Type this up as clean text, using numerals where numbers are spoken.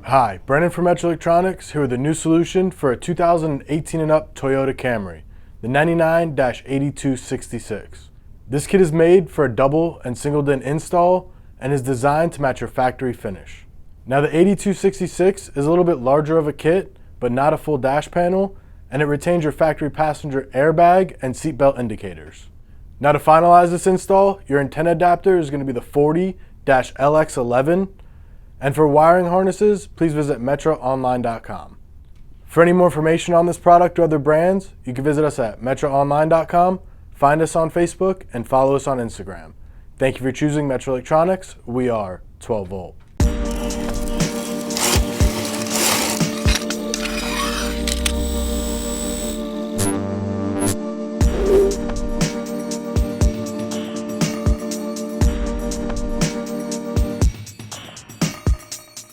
Hi, Brennan from Metra Electronics here with a new solution for a 2018 and up Toyota Camry, the 99-8266. This kit is made for a double and single din install and is designed to match your factory finish. Now the 8266 is a little bit larger of a kit, but not a full dash panel, and it retains your factory passenger airbag and seatbelt indicators. Now to finalize this install, your antenna adapter is going to be the 40-LX11, and for wiring harnesses, please visit metraonline.com. For any more information on this product or other brands, you can visit us at metraonline.com, find us on Facebook, and follow us on Instagram. Thank you for choosing Metra Electronics. We are 12 volt.